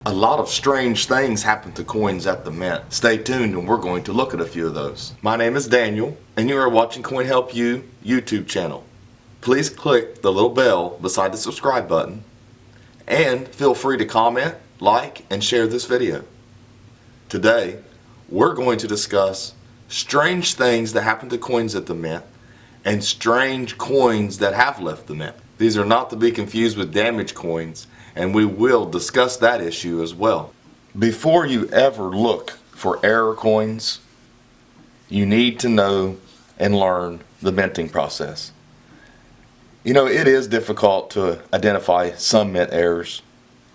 A lot of strange things happen to coins at the mint. Stay tuned and we're going to look at a few of those. My name is Daniel and you are watching Coin Help You YouTube channel. Please click the little bell beside the subscribe button and feel free to comment, like, and share this video. Today we're going to discuss strange things that happen to coins at the mint and strange coins that have left the mint. These are not to be confused with damaged coins, and we will discuss that issue as well. Before you ever look for error coins, you need to know and learn the minting process. You know, it is difficult to identify some mint errors.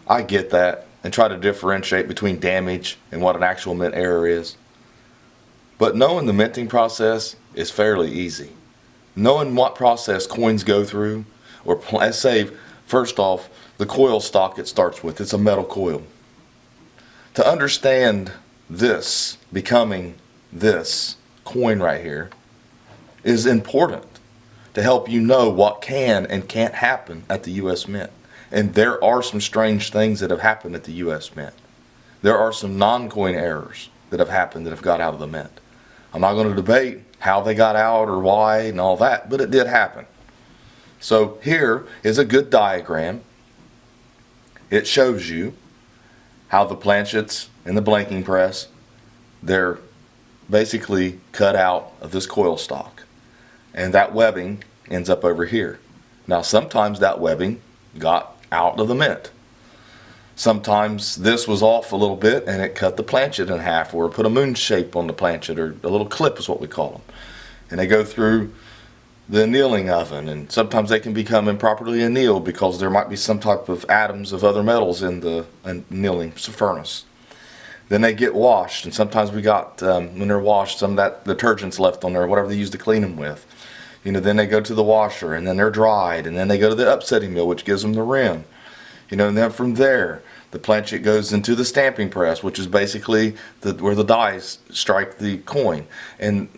I get that, and try to differentiate between damage and what an actual mint error is. But knowing the minting process is fairly easy. Knowing what process coins go through, or let's say, first off, the coil stock it starts with, it's a metal coil. To understand this becoming this coin right here is important to help you know what can and can't happen at the US Mint. And there are some strange things that have happened at the US Mint. There are some non-coin errors that have happened that have got out of the mint. I'm not going to debate how they got out or why and all that, but it did happen. So here is a good diagram. It shows you how the planchets and the blanking press, they're basically cut out of this coil stock. And that webbing ends up over here. Now sometimes that webbing got out of the mint. Sometimes this was off a little bit and it cut the planchet in half, or put a moon shape on the planchet, or a little clip is what we call them. And they go through the annealing oven, and sometimes they can become improperly annealed because there might be some type of atoms of other metals in the annealing furnace. Then they get washed, and sometimes we got, when they're washed, some of that detergent's left on there, whatever they use to clean them with. You know, then they go to the washer, and then they're dried, and then they go to the upsetting mill, which gives them the rim. You know, and then from there, the planchet goes into the stamping press, which is basically where the dies strike the coin,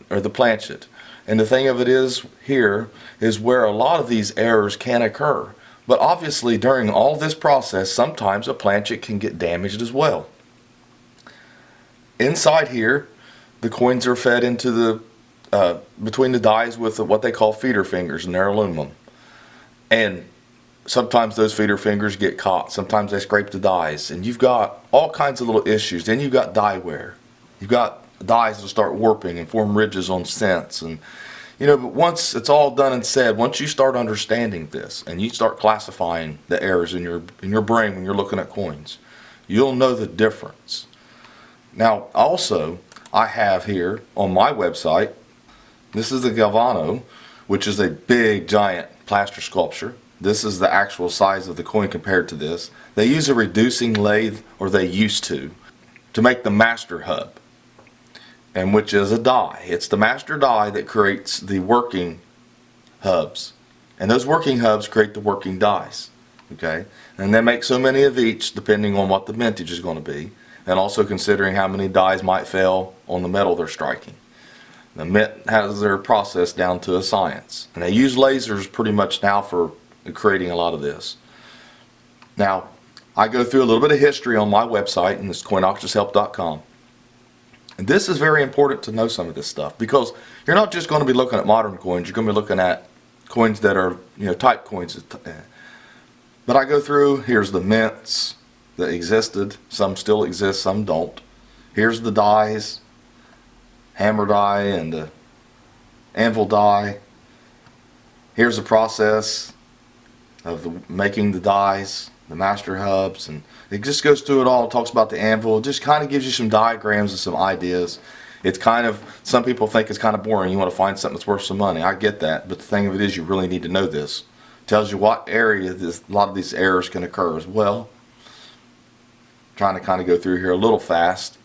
or the planchet. And the thing of it is, here is where a lot of these errors can occur. But obviously during all this process, sometimes a planchet can get damaged as well. Inside here, the coins are fed into the, between the dies with what they call feeder fingers, and they're aluminum. And sometimes those feeder fingers get caught. Sometimes they scrape the dies. And you've got all kinds of little issues. Then you've got die wear. You've got dies that'll start warping and form ridges on cents. And you know, but once it's all done and said, once you start understanding this and you start classifying the errors in your brain when you're looking at coins, you'll know the difference. Now also, I have here on my website, this is the Galvano, which is a big giant plaster sculpture. This is the actual size of the coin compared to this. They use a reducing lathe, or they used to make the master hub, and which is a die. It's the master die that creates the working hubs, and those working hubs create the working dies. Okay, and they make so many of each depending on what the mintage is going to be, and also considering how many dies might fail on the metal they're striking. The mint has their process down to a science, and they use lasers pretty much now for creating a lot of this. Now I go through a little bit of history on my website, and it's coinauctionshelp.com. And this is very important to know some of this stuff, because you're not just going to be looking at modern coins, you're going to be looking at coins that are, you know, type coins. But I go through, here's the mints that existed, some still exist, some don't. Here's the dies, hammer die and the anvil die. Here's the process of making the dies, the master hubs, and it just goes through it all. It talks about the anvil. It just kind of gives you some diagrams and some ideas. It's kind of, some people think it's kind of boring. You want to find something that's worth some money. I get that, but the thing of it is, you really need to know this. It tells you what area a lot of these errors can occur as well. I'm trying to kind of go through here a little fast,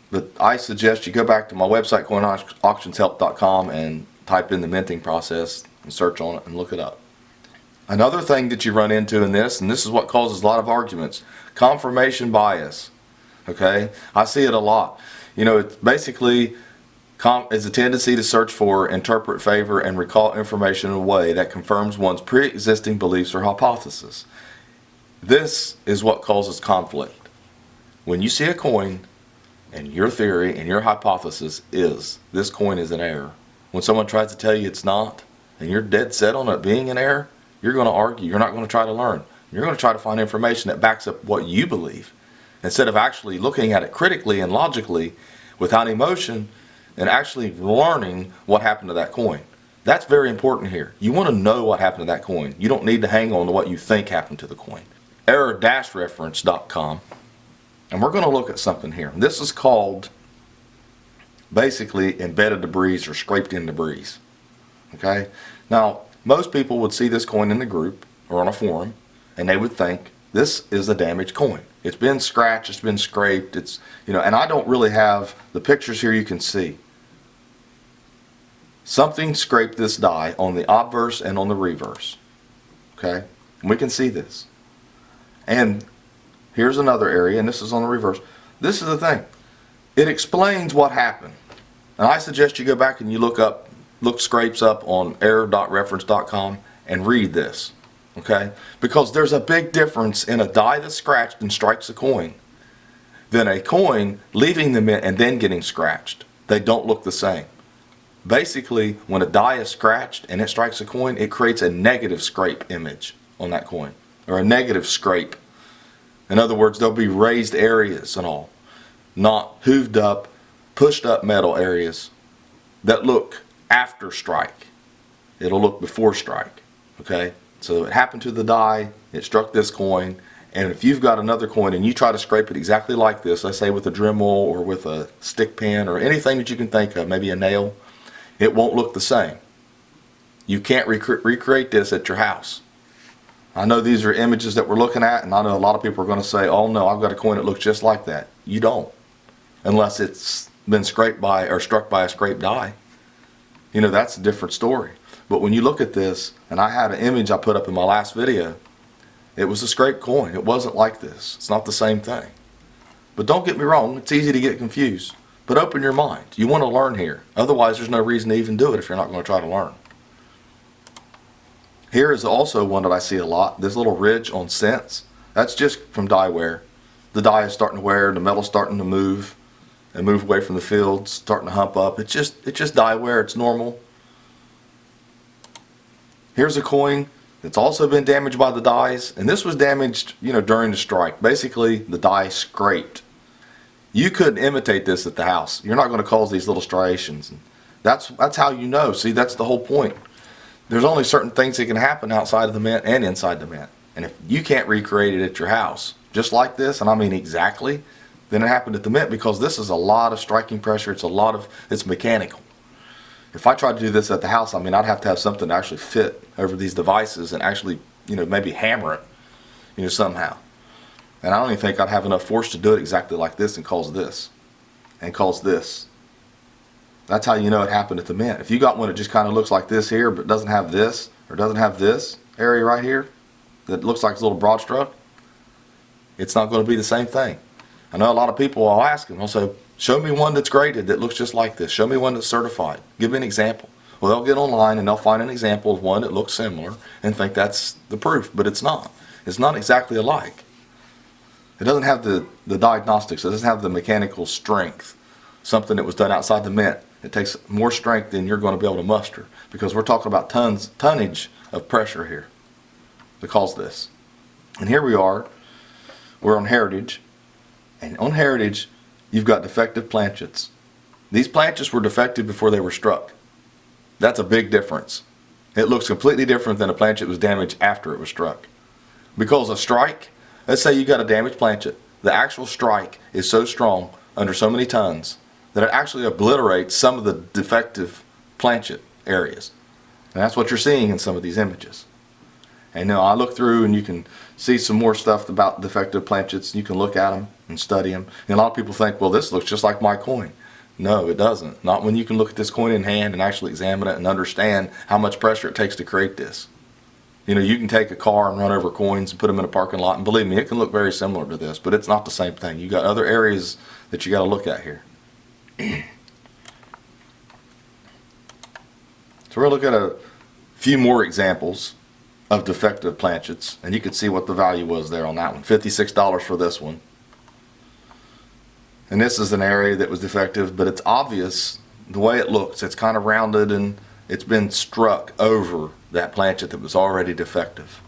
but I suggest you go back to my website, coinauctionshelp.com, and type in the minting process and search on it and look it up. Another thing that you run into in this, and this is what causes a lot of arguments, confirmation bias. Okay, I see it a lot. You know, it's basically is a tendency to search for, interpret, favor, and recall information in a way that confirms one's pre-existing beliefs or hypothesis. This is what causes conflict. When you see a coin and your theory and your hypothesis is this coin is in error, when someone tries to tell you it's not, and you're dead set on it being in error, you're going to argue. You're not going to try to learn. You're going to try to find information that backs up what you believe, instead of actually looking at it critically and logically without emotion and actually learning what happened to that coin. That's very important here. You want to know what happened to that coin. You don't need to hang on to what you think happened to the coin. Error-reference.com, and we're going to look at something here. This is called basically embedded debris or scraped in debris. Okay? Now, most people would see this coin in the group or on a forum, and they would think this is a damaged coin. It's been scratched, it's been scraped, it's, and I don't really have the pictures here you can see. Something scraped this die on the obverse and on the reverse. Okay? And we can see this. And here's another area, and this is on the reverse. This is the thing. It explains what happened. And I suggest you go back and you look scrapes up on error.reference.com and read this. Okay? Because there's a big difference in a die that's scratched and strikes a coin than a coin leaving the mint and then getting scratched. They don't look the same. Basically, when a die is scratched and it strikes a coin, it creates a negative scrape image on that coin, or a negative scrape. In other words, there'll be raised areas and all, not hooved up, pushed up metal areas that look after strike. It'll look before strike. Okay? So it happened to the die, it struck this coin, and if you've got another coin and you try to scrape it exactly like this, let's say with a Dremel or with a stick pin or anything that you can think of, maybe a nail, it won't look the same. You can't recreate this at your house. I know these are images that we're looking at, and I know a lot of people are going to say, oh no, I've got a coin that looks just like that. You don't. Unless it's been scraped by or struck by a scraped die. That's a different story. But when you look at this, and I had an image I put up in my last video, it was a scraped coin. It wasn't like this. It's not the same thing. But don't get me wrong, it's easy to get confused. But open your mind. You want to learn here. Otherwise, there's no reason to even do it if you're not going to try to learn. Here is also one that I see a lot. This little ridge on cents. That's just from die wear. The die is starting to wear, the metal's starting to move and move away from the field, starting to hump up. It's just die wear. It's normal. Here's a coin that's also been damaged by the dies, and this was damaged, during the strike. Basically, the die scraped. You couldn't imitate this at the house. You're not going to cause these little striations. That's how you know. See, that's the whole point. There's only certain things that can happen outside of the mint and inside the mint. And if you can't recreate it at your house, just like this, and I mean exactly, then it happened at the mint, because this is a lot of striking pressure. It's mechanical. If I tried to do this at the house, I'd have to have something to actually fit over these devices and actually, maybe hammer it, somehow. And I don't even think I'd have enough force to do it exactly like this and cause this. And cause this. That's how you know it happened at the mint. If you got one that just kind of looks like this here, but doesn't have this, or doesn't have this area right here, that looks like it's a little broad stroke, it's not going to be the same thing. I know a lot of people will ask them, they'll say, show me one that's graded that looks just like this. Show me one that's certified. Give me an example. Well, they'll get online and they'll find an example of one that looks similar and think that's the proof, but it's not. It's not exactly alike. It doesn't have the diagnostics. It doesn't have the mechanical strength. Something that was done outside the mint. It takes more strength than you're going to be able to muster, because we're talking about tonnage of pressure here to cause this. And here we are. We're on Heritage. And on Heritage, you've got defective planchets. These planchets were defective before they were struck. That's a big difference. It looks completely different than a planchet was damaged after it was struck. Because a strike, let's say you got a damaged planchet, the actual strike is so strong under so many tons that it actually obliterates some of the defective planchet areas. And that's what you're seeing in some of these images. And now I look through and you can see some more stuff about defective planchets. You can look at them and study them. And a lot of people think, well, this looks just like my coin. No, it doesn't. Not when you can look at this coin in hand and actually examine it and understand how much pressure it takes to create this. You can take a car and run over coins and put them in a parking lot, and believe me, it can look very similar to this, but it's not the same thing. You got other areas that you got to look at here. So we're going to look at a few more examples of defective Planchets, and you can see what the value was there on that one. $56 for this one. And this is an area that was defective, but it's obvious the way it looks. It's kind of rounded and it's been struck over that Planchet that was already defective.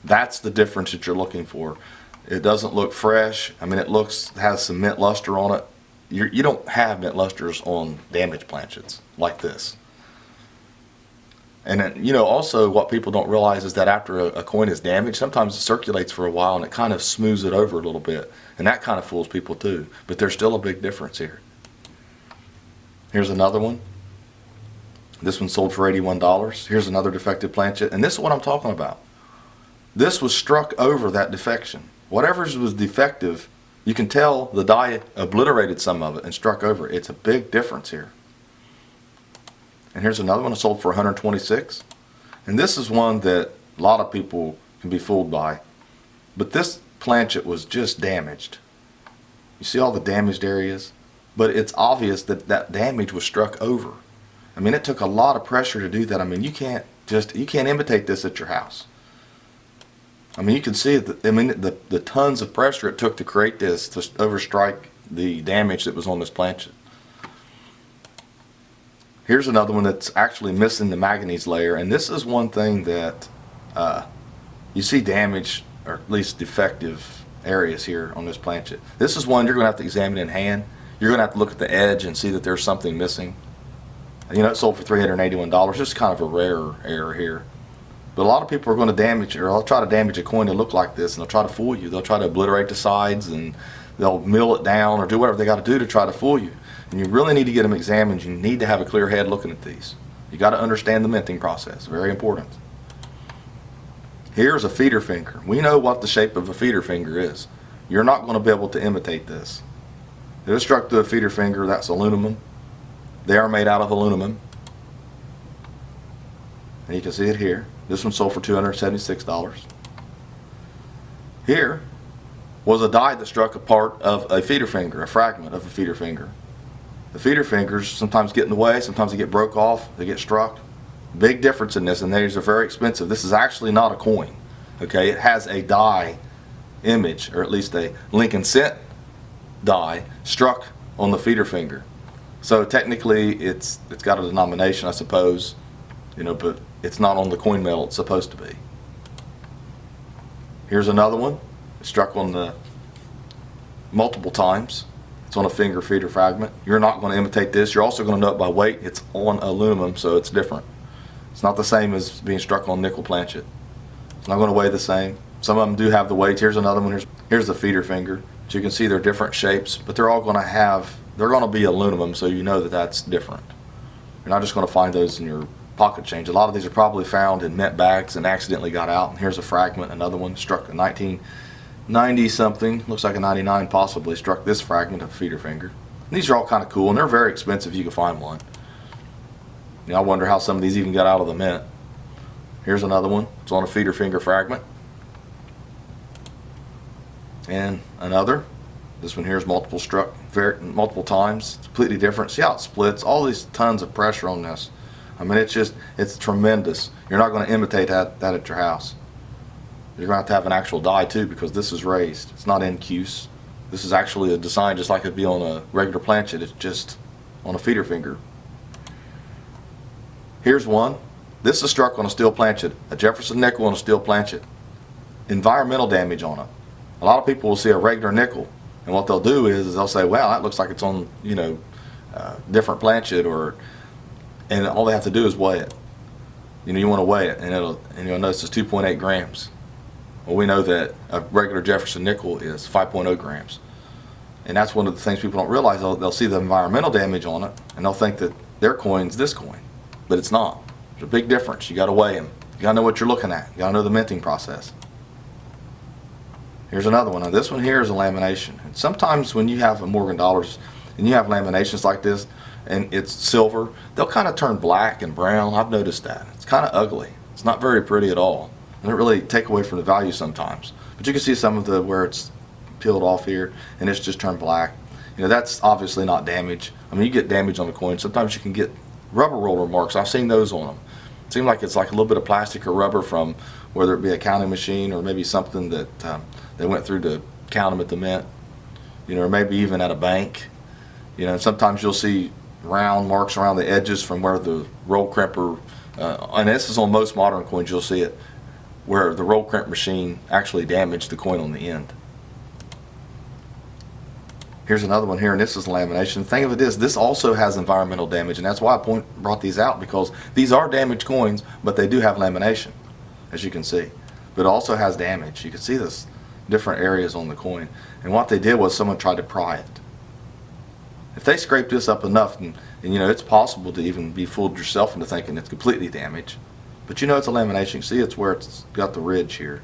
That's the difference that you're looking for. It doesn't look fresh. I mean, it has some mint luster on it. You don't have mint lusters on damaged Planchets like this. And then, you know, also what people don't realize is that after a coin is damaged, sometimes it circulates for a while and it kind of smooths it over a little bit. And that kind of fools people too. But there's still a big difference here. Here's another one. This one sold for $81. Here's another defective Planchet. And this is what I'm talking about. This was struck over that defection. Whatever was defective, you can tell the die obliterated some of it and struck over it. It's a big difference here. And here's another one that sold for $126. And this is one that a lot of people can be fooled by. But this Planchet was just damaged. You see all the damaged areas? But it's obvious that that damage was struck over. I mean, it took a lot of pressure to do that. I mean, you can't imitate this at your house. I mean, you can see the tons of pressure it took to create this, to overstrike the damage that was on this Planchet. Here's another one that's actually missing the manganese layer, and this is one thing that you see damage, or at least defective areas here on this Planchet. This is one you're going to have to examine in hand. You're going to have to look at the edge and see that there's something missing. And, you know, it sold for $381. Just kind of a rare error here. But a lot of people are going to damage, or they'll try to damage a coin to look like this, and they'll try to fool you. They'll try to obliterate the sides, and they'll mill it down, or do whatever they got to do to try to fool you. And you really need to get them examined. You need to have a clear head looking at these. You got to understand the minting process. Very important. Here's a feeder finger. We know what the shape of a feeder finger is. You're not going to be able to imitate this. It is struck through a feeder finger. That's aluminum. They are made out of aluminum. And you can see it here. This one sold for $276. Here was a die that struck a part of a feeder finger, a fragment of a feeder finger. The feeder fingers sometimes get in the way, sometimes they get broke off, they get struck. Big difference in this, and these are very expensive. This is actually not a coin. Okay, it has a die image, or at least a Lincoln cent die struck on the feeder finger. So technically it's got a denomination, I suppose, you know, but it's not on the coin metal it's supposed to be. Here's another one. It's struck on the multiple times. It's on a finger feeder fragment. You're not going to imitate this. You're also going to know it by weight. It's on aluminum, so it's different. It's not the same as being struck on nickel Planchet. It's not going to weigh the same. Some of them do have the weights. Here's another one. Here's the feeder finger. So you can see they're different shapes, but they're all going to have, they're going to be aluminum, so you know that that's different. You're not just going to find those in your pocket change. A lot of these are probably found in mint bags and accidentally got out. And here's a fragment, another one struck in 1990 something, looks like a 99 possibly, struck this fragment of a feeder finger. And these are all kind of cool, and they're very expensive if you can find one. You know, I wonder how some of these even got out of the mint. Here's another one. It's on a feeder finger fragment. And another. This one here is multiple struck multiple times. It's completely different. See how it splits? All these tons of pressure on this. I mean, it's tremendous. You're not going to imitate that at your house. You're going to have an actual die too, because this is raised. It's not in cuse. This is actually a design just like it'd be on a regular Planchet. It's just on a feeder finger. Here's one. This is struck on a steel Planchet, a Jefferson nickel on a steel Planchet. Environmental damage on it. A lot of people will see a regular nickel, and what they'll do is they'll say, "Wow, that looks like it's on, you know, different Planchet," and all they have to do is weigh it. You know, you want to weigh it, and you'll notice it's 2.8 grams. Well, we know that a regular Jefferson nickel is 5.0 grams, and that's one of the things people don't realize. They'll see the environmental damage on it, and they'll think that their coin's this coin, but it's not. There's a big difference. You got to weigh them. You got to know what you're looking at. You got to know the minting process. Here's another one. Now this one here is a lamination. And sometimes when you have a Morgan dollars and you have laminations like this and it's silver, they'll kind of turn black and brown. I've noticed that. It's kind of ugly. It's not very pretty at all. It doesn't really take away from the value sometimes. But you can see some of the where it's peeled off here and it's just turned black. You know, that's obviously not damage. I mean, you get damage on the coin. Sometimes you can get rubber roller marks. I've seen those on them. It seems like it's like a little bit of plastic or rubber from whether it be a counting machine or maybe something that they went through to count them at the mint, you know, or maybe even at a bank. You know, sometimes you'll see round marks around the edges from where the roll crimper, and this is on most modern coins, you'll see it, where the roll crimp machine actually damaged the coin on the end. Here's another one here, and this is lamination. The thing of it is, this also has environmental damage, and that's why I brought these out, because these are damaged coins, but they do have lamination, as you can see. But it also has damage. You can see this different areas on the coin. And what they did was someone tried to pry it. If they scrape this up enough, and you know, it's possible to even be fooled yourself into thinking it's completely damaged. But you know it's a lamination. You see it's where it's got the ridge here.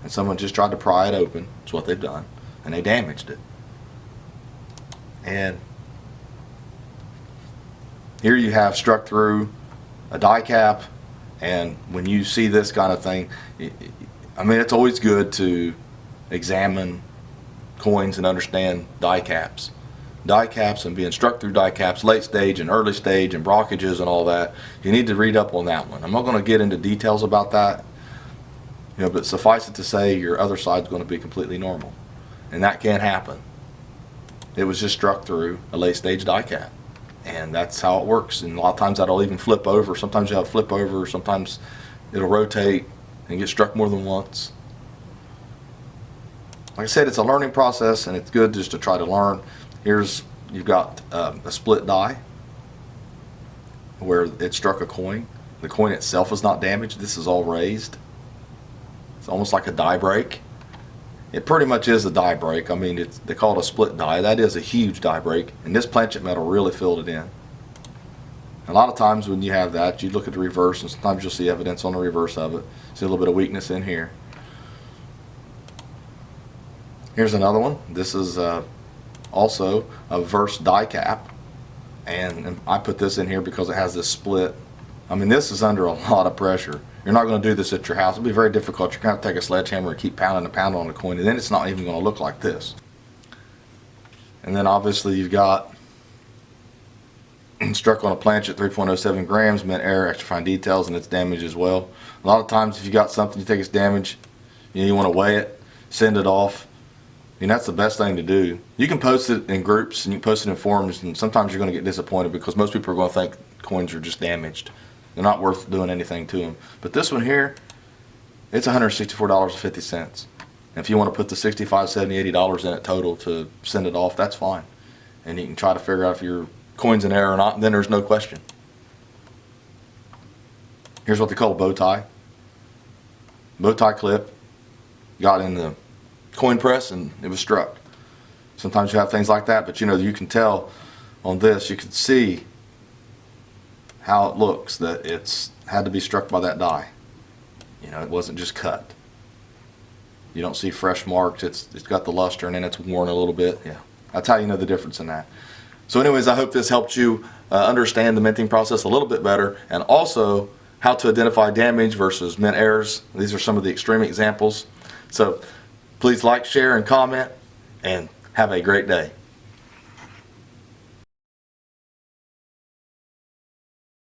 And someone just tried to pry it open. That's what they've done. And they damaged it. And here you have struck through a die cap, and when you see this kind of thing, I mean, it's always good to examine coins and understand die caps. Die caps and being struck through die caps, late stage and early stage and brockages and all that, you need to read up on that one. I'm not going to get into details about that, you know, but suffice it to say your other side's going to be completely normal, and that can happen. It was just struck through a late stage die cap, and that's how it works. And a lot of times that'll even flip over. Sometimes you'll have flip over, sometimes it'll rotate and get struck more than once. Like I said, it's a learning process, and it's good just to try to learn. Here's, you've got a split die where it struck a coin. The coin itself is not damaged. This is all raised. It's almost like a die break. It pretty much is a die break. I mean, they call it a split die. That is a huge die break, and this planchet metal really filled it in. A lot of times when you have that, you look at the reverse, and sometimes you'll see evidence on the reverse of it. See a little bit of weakness in here. Here's another one. This is also a reverse die cap, and I put this in here because it has this split. I mean, this is under a lot of pressure. You're not going to do this at your house. It'll be very difficult. You're going to have to take a sledgehammer and keep pounding and pounding on the coin, and then it's not even going to look like this. And then obviously you've got struck on a planchet, 3.07 grams, mint error, extra fine details, and it's damaged as well. A lot of times if you got something you think it's damaged, you want to weigh it, send it off. I mean, that's the best thing to do. You can post it in groups and you can post it in forums, and sometimes you're going to get disappointed because most people are going to think coins are just damaged. They're not worth doing anything to them. But this one here, it's $164.50. And if you want to put the $65, $70, $80 in it total to send it off, that's fine. And you can try to figure out if your coin's in error or not, and then there's no question. Here's what they call a bow tie. Bow tie clip got in the coin press and it was struck. Sometimes you have things like that, but you know, you can tell on this, you can see how it looks, that it's had to be struck by that die. You know, it wasn't just cut. You don't see fresh marks. It's got the luster and then it's worn a little bit. Yeah, that's how you know the difference in that. So anyways, I hope this helped you understand the minting process a little bit better, and also how to identify damage versus mint errors. These are some of the extreme examples. So please like, share, and comment, and have a great day.